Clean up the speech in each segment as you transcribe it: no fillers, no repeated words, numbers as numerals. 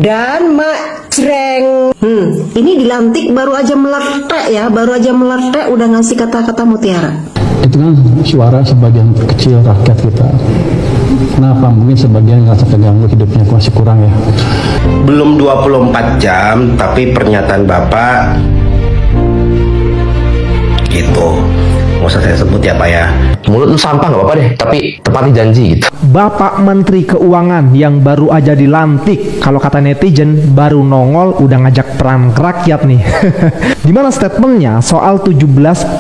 Dan Mak Creng, ini dilantik baru aja meletek ya, baru aja meletek udah ngasih kata-kata mutiara. Itu kan suara sebagian kecil rakyat kita. Kenapa? Mungkin sebagian ngerasa terganggu hidupnya masih kurang ya. Belum 24 jam, tapi pernyataan Bapak gitu. Nggak usah saya sebut ya Pak ya. Mulut lu sampah nggak apa-apa deh, tapi tepati janji gitu. Bapak Menteri Keuangan yang baru aja dilantik, kalau kata netizen baru nongol udah ngajak perang ke rakyat nih. Dimana statementnya soal 17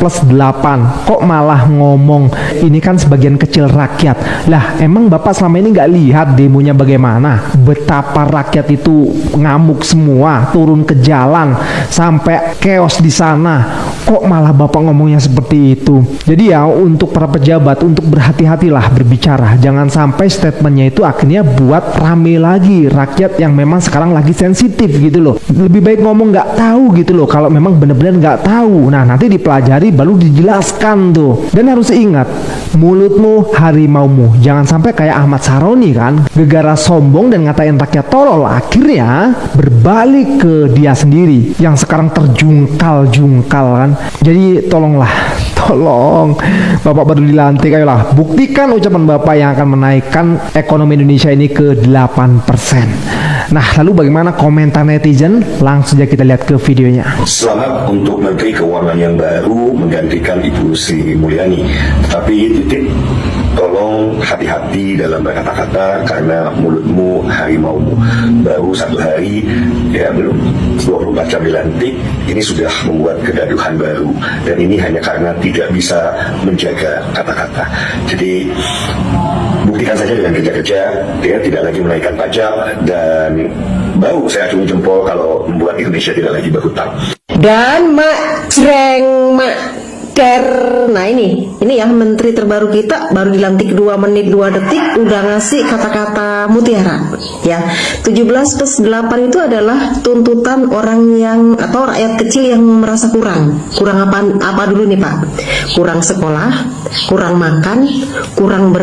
plus 8, kok malah ngomong ini kan sebagian kecil rakyat. Lah emang Bapak selama ini nggak lihat demonya bagaimana? Betapa rakyat itu ngamuk semua, turun ke jalan, sampai chaos di sana. Kok malah Bapak ngomongnya seperti itu? Jadi ya untuk para pejabat, untuk berhati-hatilah berbicara. Jangan sampai statementnya itu akhirnya buat rame lagi rakyat yang memang sekarang lagi sensitif gitu loh. Lebih baik ngomong nggak tahu gitu loh, kalau memang benar-benar nggak tahu. Nah nanti dipelajari baru dijelaskan tuh. Dan harus ingat, mulutmu harimaumu. Jangan sampai kayak Ahmad Saroni kan, gegara sombong dan ngatain rakyat tolol, akhirnya berbalik ke dia sendiri yang sekarang terjungkal-jungkal kan. Jadi tolonglah, tolong, Bapak baru dilantik, ayolah buktikan ucapan Bapak yang akan menaikkan ekonomi Indonesia ini ke 8%. Nah lalu bagaimana komentar netizen? Langsung saja kita lihat ke videonya. Selamat untuk Menteri Keuangan yang baru menggantikan Ibu Sri Mulyani. Tetapi titik, tolong hati-hati dalam berkata-kata karena mulutmu harimaumu. Baru 1 hari, ya belum 24 jam dilantik, ini sudah membuat kegaduhan baru. Dan ini hanya karena tidak bisa menjaga kata-kata. Jadi buktikan saja dengan kerja-kerja, dia tidak lagi menaikkan pajak, dan baru saya acungi jempol kalau membuat Indonesia tidak lagi berhutang. Dan Mak Creng, Mak Der. Nah ini ya menteri terbaru kita baru dilantik 2 menit 2 detik udah ngasih kata-kata mutiara ya. 17 plus 8 itu adalah tuntutan orang yang atau rakyat kecil yang merasa kurang apa dulu nih Pak? Kurang sekolah, kurang makan, kurang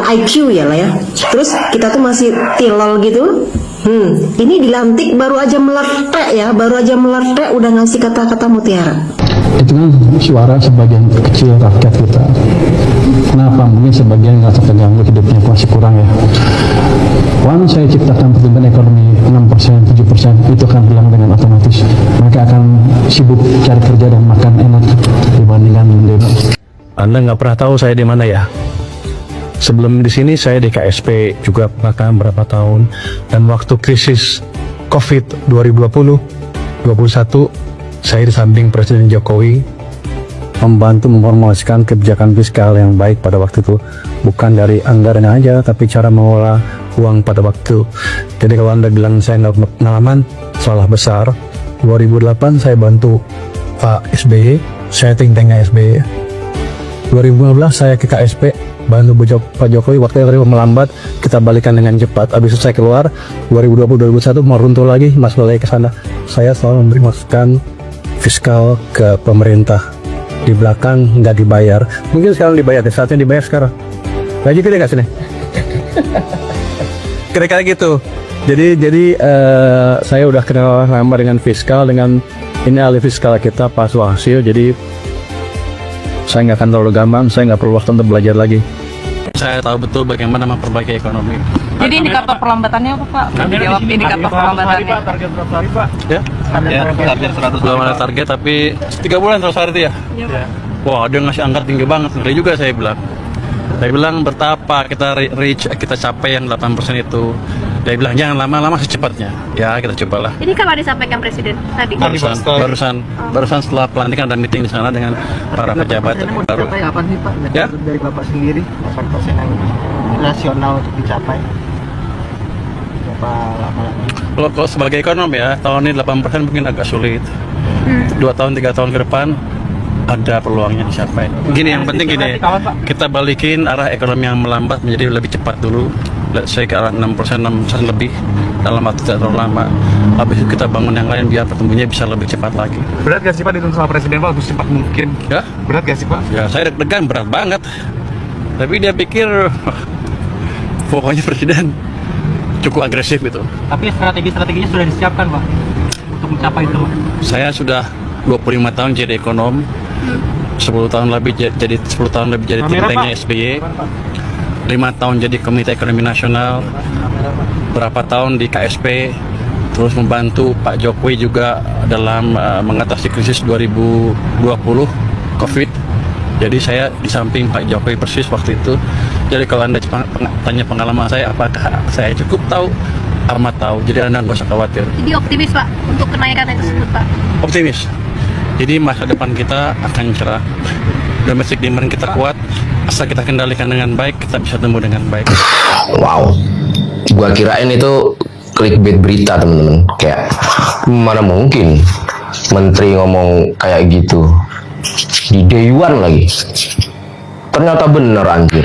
IQ ya lah ya. Terus kita tuh masih tilol gitu. Ini dilantik baru aja meletek ya, baru aja meletek udah ngasih kata-kata mutiara. Itu kan suara sebagian kecil rakyat kita. Kenapa? Mungkin sebagian ngerasa terganggu hidupnya masih kurang ya. Once saya ciptakan pertumbuhan ekonomi 6%, 7%, itu akan hilang dengan otomatis. Mereka akan sibuk cari kerja dan makan enak dibandingkan mendemo. Anda nggak pernah tahu saya di mana ya? Sebelum di sini saya di KSP juga bahkan berapa tahun, dan waktu krisis COVID 2020-21 saya di samping Presiden Jokowi membantu mempromosikan kebijakan fiskal yang baik pada waktu itu, bukan dari anggarannya aja tapi cara mengelola uang pada waktu. Jadi kalau Anda bilang saya nggak pengalaman, salah besar. 2008 saya bantu Pak SBY, saya think-tanknya SBY. 2015 saya ke KSP bantu Pak Jokowi, waktu yang melambat kita balikan dengan cepat. Habis itu saya keluar 2020-2021 mau runtuh lagi, masuk lagi ke sana. Saya selalu memberi masukan fiskal ke pemerintah. Di belakang nggak dibayar, mungkin sekarang dibayar, saatnya dibayar sekarang. Gaji gede nggak sini? Kira-kira gitu. Jadi saya udah kenal lama dengan fiskal, dengan ini ahli fiskal kita Pak Suhasil. Jadi saya nggak akan terlalu gampang, saya nggak perlu waktu untuk belajar lagi. Saya tahu betul bagaimana memperbaiki ekonomi. Jadi indikator perlambatannya apa Pak? Dijawab indikator perlambatannya. Target berapa hari Pak? Ya, target 100. Belum ada target tapi 3 bulan 100 hari itu ya? Iya. Wah, dia ngasih angka tinggi banget. Ngeri juga saya bilang. Saya bilang betapa kita kita capai yang 8% itu. Dia bilang jangan lama-lama secepatnya. Ya kita cobalah. Ini kapan disampaikan Presiden tadi? Barusan setelah pelantikan ada meeting di sana dengan para pejabat baru. Apa sih Pak? Ya? Dari Bapak sendiri 8% yang nasional untuk dicapai. Berapa lama lagi? Kalau sebagai ekonom ya, tahun ini 8% mungkin agak sulit. 2 tahun 3 tahun ke depan ada peluangnya dicapai. Gini, yang penting gini, kita balikin arah ekonomi yang melambat menjadi lebih cepat dulu. Let's say ke arah 6% lebih dalam waktu tidak terlalu lama. Habis itu kita bangun yang lain biar pertumbuhannya bisa lebih cepat lagi. Berat gak sih Pak dituntut sama Presiden Pak untuk secepat mungkin? Ya? Berat gak sih Pak? Ya saya deg-degan, berat banget. Tapi dia pikir pokoknya Presiden cukup agresif gitu. Tapi strategi-strateginya sudah disiapkan Pak untuk mencapai itu Pak. Saya sudah 25 tahun jadi ekonom, 10 tahun lebih jadi think tanknya SBY, 5 tahun jadi Komite Ekonomi Nasional, berapa tahun di KSP, terus membantu Pak Jokowi juga dalam mengatasi krisis 2020 COVID. Jadi saya di samping Pak Jokowi persis waktu itu. Jadi kalau Anda tanya pengalaman saya, apakah saya cukup tahu? Amat tahu. Jadi Anda nggak usah khawatir. Jadi optimis Pak untuk kenaikan tersebut Pak. Optimis. Jadi masa depan kita akan cerah. Domestic demand kita kuat. Asal kita kendalikan dengan baik, kita bisa tumbuh dengan baik. Wow, gua kirain itu clickbait berita teman-teman. Kayak mana mungkin menteri ngomong kayak gitu di day one lagi. Ternyata bener anjir.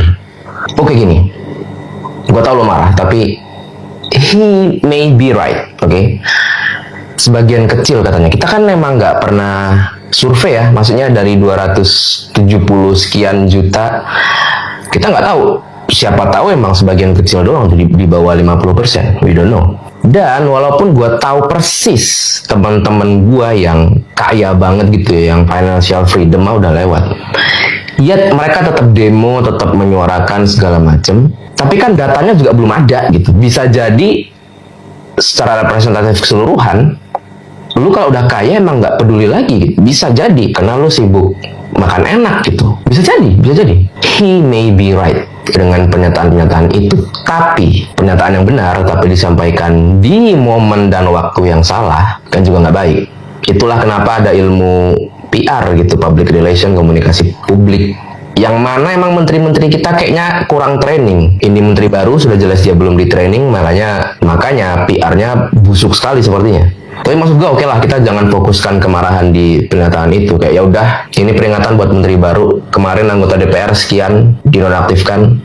Oke gini, gua tahu lo marah, tapi he may be right, oke? Sebagian kecil katanya. Kita kan memang nggak pernah survei ya, maksudnya dari 270 sekian juta, kita nggak tahu. Siapa tahu emang sebagian kecil doang di bawah 50%, we don't know. Dan walaupun gue tahu persis teman-teman gue yang kaya banget gitu ya, yang financial freedom mah udah lewat, ya mereka tetap demo, tetap menyuarakan segala macem. Tapi kan datanya juga belum ada gitu. Bisa jadi secara representatif keseluruhan, lu kalau udah kaya emang nggak peduli lagi. Bisa jadi karena lu sibuk makan enak gitu. Bisa jadi. He may be right dengan pernyataan-pernyataan itu. Tapi pernyataan yang benar tapi disampaikan di momen dan waktu yang salah kan juga nggak baik. Itulah kenapa ada ilmu PR gitu, public relation, komunikasi publik, yang mana emang menteri-menteri kita kayaknya kurang training. Ini menteri baru sudah jelas dia belum di training, makanya PR-nya busuk sekali sepertinya. Tapi maksud gue oke lah, kita jangan fokuskan kemarahan di pernyataan itu. Kayak ya udah, ini peringatan buat menteri baru. Kemarin anggota DPR sekian dinonaktifkan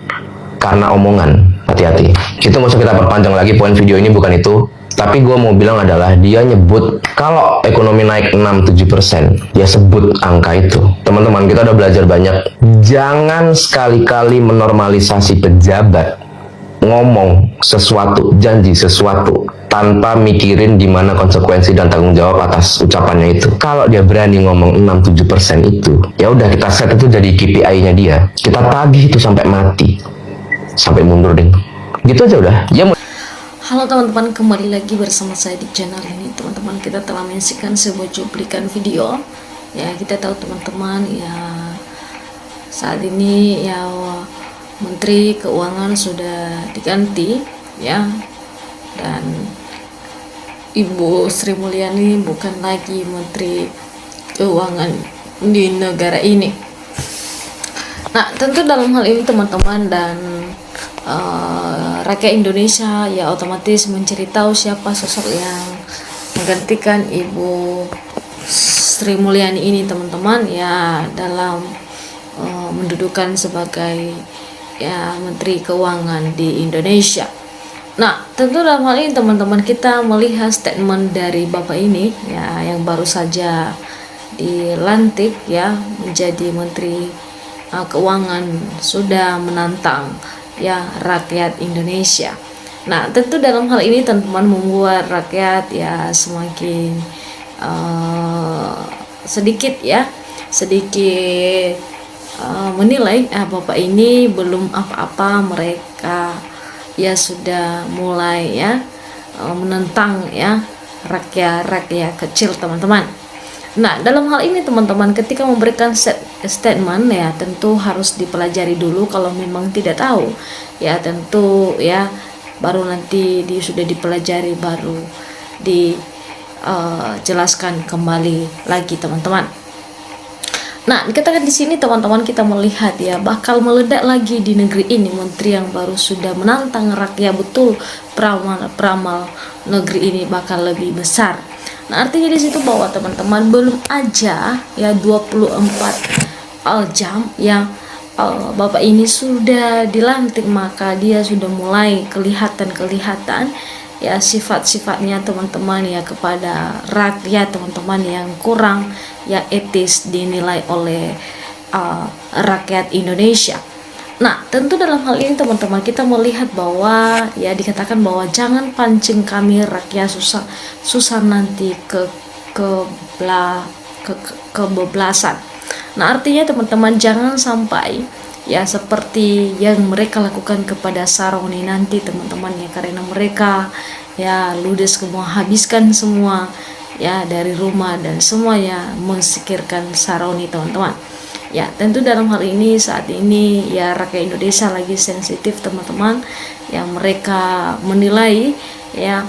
karena omongan. Hati-hati. Itu nggak usah kita perpanjang lagi, poin video ini bukan itu. Tapi gue mau bilang adalah dia nyebut kalau ekonomi naik 6-7%, dia sebut angka itu. Teman-teman, kita udah belajar banyak. Jangan sekali-kali menormalisasi pejabat ngomong sesuatu, janji sesuatu tanpa mikirin di mana konsekuensi dan tanggung jawab atas ucapannya itu. Kalau dia berani ngomong 6-7% itu, ya udah kita set itu jadi KPI-nya dia. Kita tagih itu sampai mati, sampai mundur deh. Gitu aja udah. Halo teman-teman, kembali lagi bersama saya di channel ini. Teman-teman, kita telah menyaksikan sebuah cuplikan video. Ya, kita tahu teman-teman ya, saat ini ya Menteri Keuangan sudah diganti ya, dan Ibu Sri Mulyani bukan lagi Menteri Keuangan di negara ini. Nah, tentu dalam hal ini teman-teman dan rakyat Indonesia ya otomatis mencari tahu siapa sosok yang menggantikan Ibu Sri Mulyani ini teman-teman ya, dalam mendudukan sebagai ya Menteri Keuangan di Indonesia. Nah, tentu dalam hal ini teman-teman kita melihat statement dari Bapak ini ya, yang baru saja dilantik ya menjadi Menteri Keuangan, sudah menantang ya rakyat Indonesia. Nah, tentu dalam hal ini teman-teman membuat rakyat ya semakin sedikit menilai Bapak ini belum apa-apa, mereka ya sudah mulai ya menentang ya rakyat kecil teman-teman. Nah, dalam hal ini teman-teman ketika memberikan statement ya tentu harus dipelajari dulu. Kalau memang tidak tahu ya tentu ya baru nanti sudah dipelajari, baru dijelaskan kembali lagi teman-teman. Nah, kita kan di sini teman-teman kita melihat ya bakal meledak lagi di negeri ini menteri yang baru sudah menantang rakyat, betul peramal negeri ini bakal lebih besar. Nah, artinya di situ bahwa teman-teman belum aja ya 24 jam ya Bapak ini sudah dilantik, maka dia sudah mulai kelihatan ya sifat-sifatnya teman-teman ya kepada rakyat teman-teman yang kurang ya etis dinilai oleh rakyat Indonesia. Nah, tentu dalam hal ini teman-teman kita melihat bahwa ya dikatakan bahwa jangan pancing kami rakyat susah nanti kebablasan. Nah, artinya teman-teman jangan sampai ya seperti yang mereka lakukan kepada Saroni nanti teman-teman ya, karena mereka ya ludes habiskan semua ya dari rumah dan semua ya mensikirkan Saroni teman-teman. Ya, tentu dalam hal ini saat ini ya rakyat Indonesia lagi sensitif teman-teman. Ya, mereka menilai ya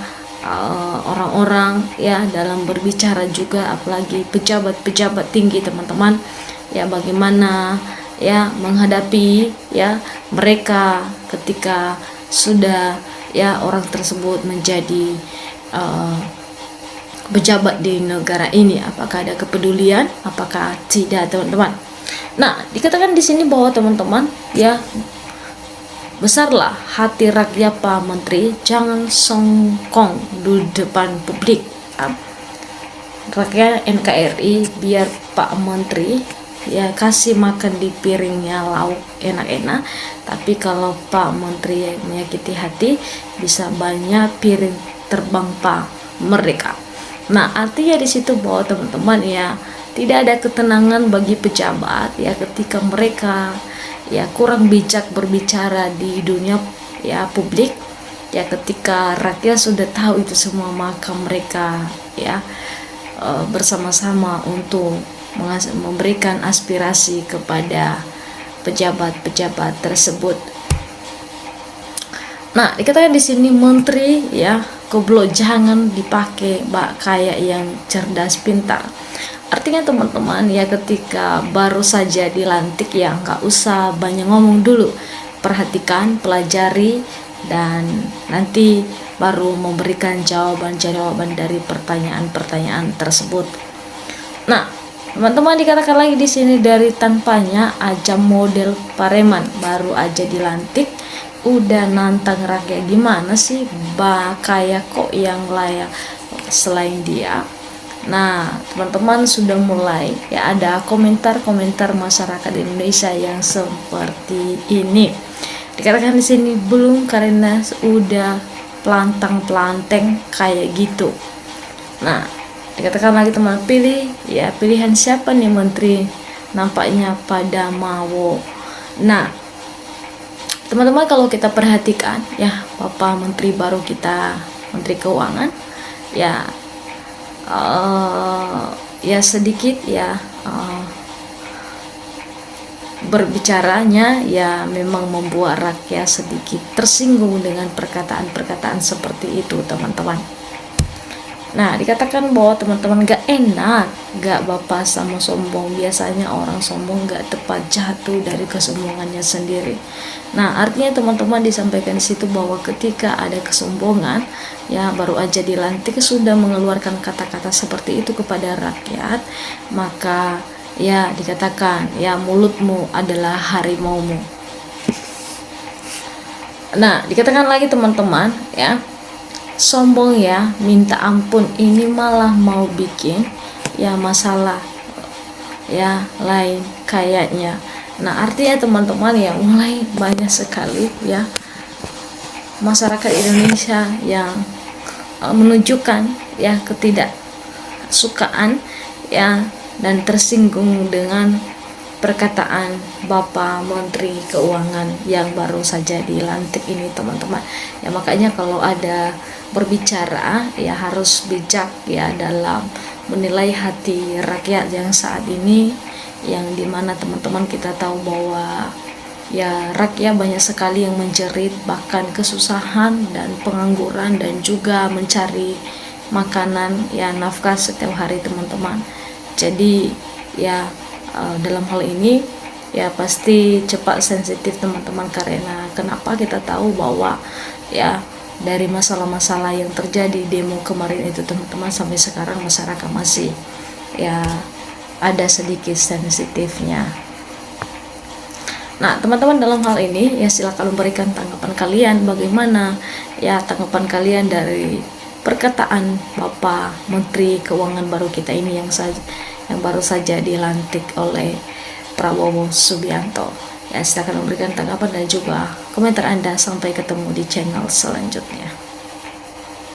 orang-orang ya dalam berbicara juga, apalagi pejabat-pejabat tinggi teman-teman. Ya, bagaimana ya menghadapi ya mereka ketika sudah ya orang tersebut menjadi pejabat di negara ini, apakah ada kepedulian, apakah tidak teman-teman. Nah, dikatakan di sini bahwa teman-teman ya besarlah hati rakyat Pak Menteri, jangan songkong di depan publik. Rakyat NKRI biar Pak Menteri ya kasih makan di piringnya lauk enak-enak, tapi kalau Pak Menteri menyakiti hati bisa banyak piring terbang Pak mereka. Nah, artinya di situ bahwa teman-teman ya tidak ada ketenangan bagi pejabat ya ketika mereka ya kurang bijak berbicara di dunia ya publik. Ya, ketika rakyat sudah tahu itu semua, maka mereka ya bersama-sama untuk memberikan aspirasi kepada pejabat-pejabat tersebut. Nah, dikatakan di sini menteri ya goblok jangan dipakai kayak yang cerdas pintar. Artinya teman-teman ya ketika baru saja dilantik ya nggak usah banyak ngomong dulu, perhatikan, pelajari, dan nanti baru memberikan jawaban-jawaban dari pertanyaan-pertanyaan tersebut. Nah, teman-teman dikatakan lagi di sini dari tanpanya aja model Pareman baru aja dilantik udah nantang rakyat. Gimana sih kayak kok yang layak selain dia? Nah, teman-teman sudah mulai ya ada komentar-komentar masyarakat Indonesia yang seperti ini. Dikatakan di sini belum karena udah pelantang-pelanteng kayak gitu. Nah, dikatakan lagi teman pilih ya pilihan siapa nih menteri nampaknya pada mau. Nah, teman-teman kalau kita perhatikan ya Bapak Menteri baru kita, Menteri Keuangan ya ya sedikit ya berbicaranya ya memang membuat rakyat sedikit tersinggung dengan perkataan-perkataan seperti itu teman-teman. Nah, dikatakan bahwa teman-teman gak enak gak Bapak sama sombong. Biasanya orang sombong gak tepat jatuh dari kesombongannya sendiri. Nah, artinya teman-teman disampaikan di situ bahwa ketika ada kesombongan ya baru aja dilantik sudah mengeluarkan kata-kata seperti itu kepada rakyat, maka ya dikatakan ya mulutmu adalah harimaumu. Nah, dikatakan lagi teman-teman ya sombong ya minta ampun, ini malah mau bikin ya masalah ya lain kayaknya. Nah, artinya teman-teman ya mulai banyak sekali ya masyarakat Indonesia yang menunjukkan ya ketidaksukaan ya dan tersinggung dengan perkataan Bapak Menteri Keuangan yang baru saja dilantik ini teman-teman. Ya makanya kalau ada berbicara ya harus bijak ya dalam menilai hati rakyat yang saat ini, yang dimana teman-teman kita tahu bahwa ya rakyat banyak sekali yang menjerit bahkan kesusahan dan pengangguran dan juga mencari makanan ya nafkah setiap hari teman-teman. Jadi ya dalam hal ini ya pasti cepat sensitif teman-teman, karena kenapa kita tahu bahwa ya dari masalah-masalah yang terjadi demo kemarin itu teman-teman sampai sekarang masyarakat masih ya ada sedikit sensitifnya. Nah, teman-teman dalam hal ini ya silakan memberikan tanggapan kalian, bagaimana ya tanggapan kalian dari perkataan Bapak Menteri Keuangan baru kita ini yang baru saja dilantik oleh Prabowo Subianto. Ya, silakan memberikan tanggapan dan juga komentar Anda. Sampai ketemu di channel selanjutnya.